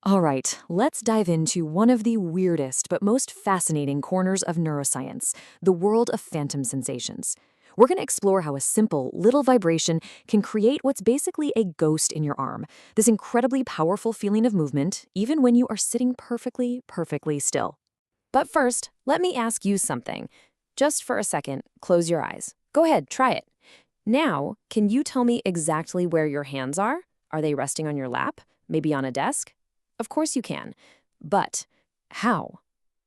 All right, let's dive into one of the weirdest but most fascinating corners of neuroscience, the world of phantom sensations. We're going to explore how a simple, little vibration can create what's basically a ghost in your arm, this incredibly powerful feeling of movement, even when you are sitting perfectly still. But first, let me ask you something. Just for a second, close your eyes. Go ahead, try it. Now, can you tell me exactly where your hands are? Are they resting on your lap? Maybe on a desk? Of course you can. But how?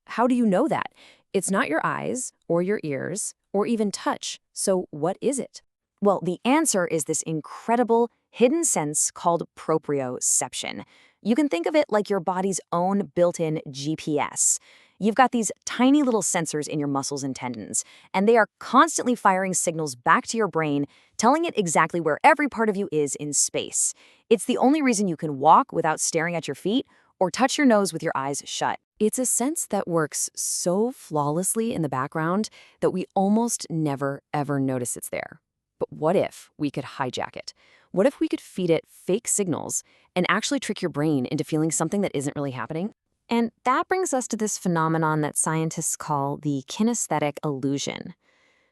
How do you know that? It's not your eyes or your ears or even touch. So what is it? Well, the answer is this incredible hidden sense called proprioception. You can think of it like your body's own built-in GPS. You've got these tiny little sensors in your muscles and tendons, and they are constantly firing signals back to your brain, telling it exactly where every part of you is in space. It's the only reason you can walk without staring at your feet or touch your nose with your eyes shut. It's a sense that works so flawlessly in the background that we almost never, ever notice it's there. But what if we could hijack it? What if we could feed it fake signals and actually trick your brain into feeling something that isn't really happening? And that brings us to this phenomenon that scientists call the kinesthetic illusion.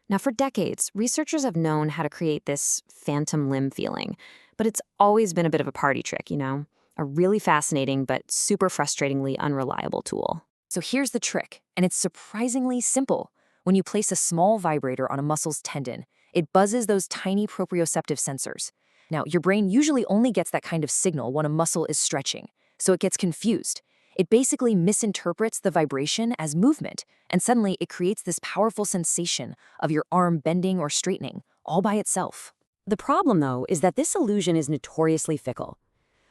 Now, for decades, researchers have known how to create this phantom limb feeling, but it's always been a bit of a party trick, a really fascinating but super frustratingly unreliable tool. So here's the trick, and it's surprisingly simple. When you place a small vibrator on a muscle's tendon, it buzzes those tiny proprioceptive sensors. Now, your brain usually only gets that kind of signal when a muscle is stretching, so it gets confused. It basically misinterprets the vibration as movement, and suddenly it creates this powerful sensation of your arm bending or straightening, all by itself. The problem, though, is that this illusion is notoriously fickle.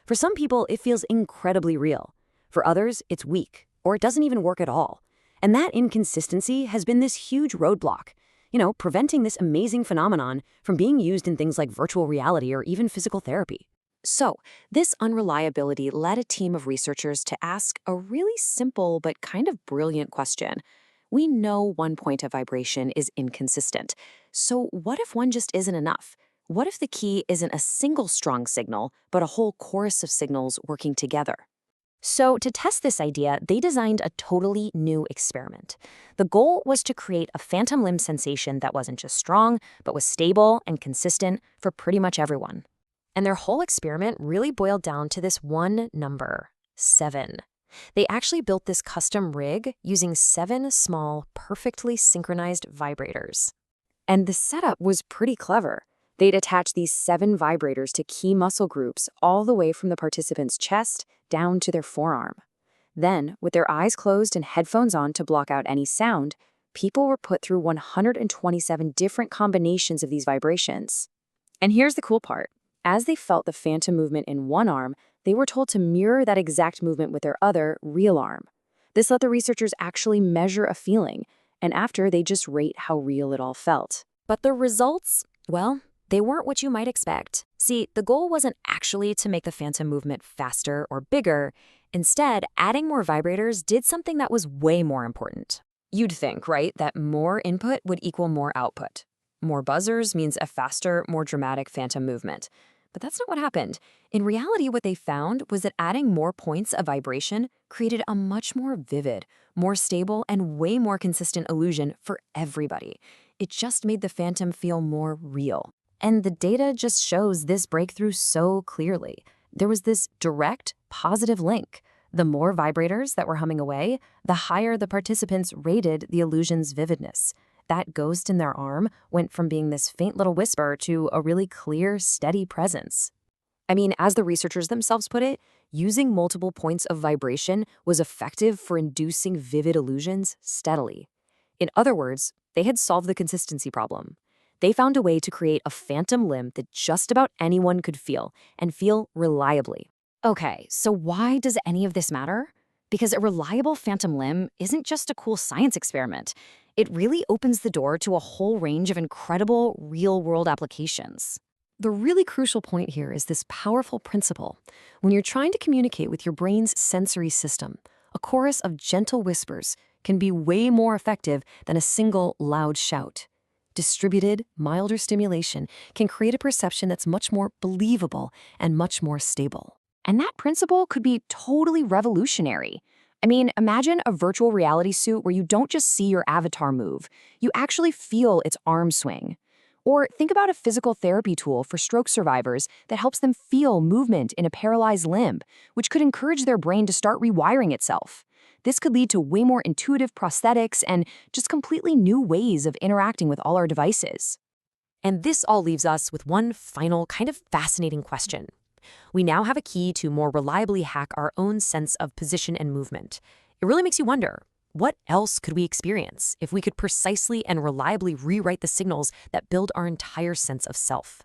For some people, it feels incredibly real. For others, it's weak, or it doesn't even work at all. And that inconsistency has been this huge roadblock, preventing this amazing phenomenon from being used in things like virtual reality or even physical therapy. So, this unreliability led a team of researchers to ask a really simple but kind of brilliant question. We know one point of vibration is inconsistent. So, what if one just isn't enough? What if the key isn't a single strong signal, but a whole chorus of signals working together? So, to test this idea, they designed a totally new experiment. The goal was to create a phantom limb sensation that wasn't just strong, but was stable and consistent for pretty much everyone. And their whole experiment really boiled down to this one number, 7. They actually built this custom rig using 7 small, perfectly synchronized vibrators. And the setup was pretty clever. They'd attach these 7 vibrators to key muscle groups all the way from the participant's chest down to their forearm. Then, with their eyes closed and headphones on to block out any sound, people were put through 127 different combinations of these vibrations. And here's the cool part. As they felt the phantom movement in one arm, they were told to mirror that exact movement with their other, real arm. This let the researchers actually measure a feeling, and after, they just rate how real it all felt. But the results, well, they weren't what you might expect. See, the goal wasn't actually to make the phantom movement faster or bigger. Instead, adding more vibrators did something that was way more important. You'd think, right, that more input would equal more output. More buzzers means a faster, more dramatic phantom movement. But that's not what happened. In reality, what they found was that adding more points of vibration created a much more vivid, more stable, and way more consistent illusion for everybody. It just made the phantom feel more real. And the data just shows this breakthrough so clearly. There was this direct, positive link. The more vibrators that were humming away, the higher the participants rated the illusion's vividness. That ghost in their arm went from being this faint little whisper to a really clear, steady presence. I mean, as the researchers themselves put it, using multiple points of vibration was effective for inducing vivid illusions steadily. In other words, they had solved the consistency problem. They found a way to create a phantom limb that just about anyone could feel, and feel reliably. Okay, so why does any of this matter? Because a reliable phantom limb isn't just a cool science experiment. It really opens the door to a whole range of incredible real-world applications. The really crucial point here is this powerful principle. When you're trying to communicate with your brain's sensory system, a chorus of gentle whispers can be way more effective than a single loud shout. Distributed, milder stimulation can create a perception that's much more believable and much more stable. And that principle could be totally revolutionary. I mean, imagine a virtual reality suit where you don't just see your avatar move, you actually feel its arm swing. Or think about a physical therapy tool for stroke survivors that helps them feel movement in a paralyzed limb, which could encourage their brain to start rewiring itself. This could lead to way more intuitive prosthetics and just completely new ways of interacting with all our devices. And this all leaves us with one final kind of fascinating question. We now have a key to more reliably hack our own sense of position and movement. It really makes you wonder, what else could we experience if we could precisely and reliably rewrite the signals that build our entire sense of self?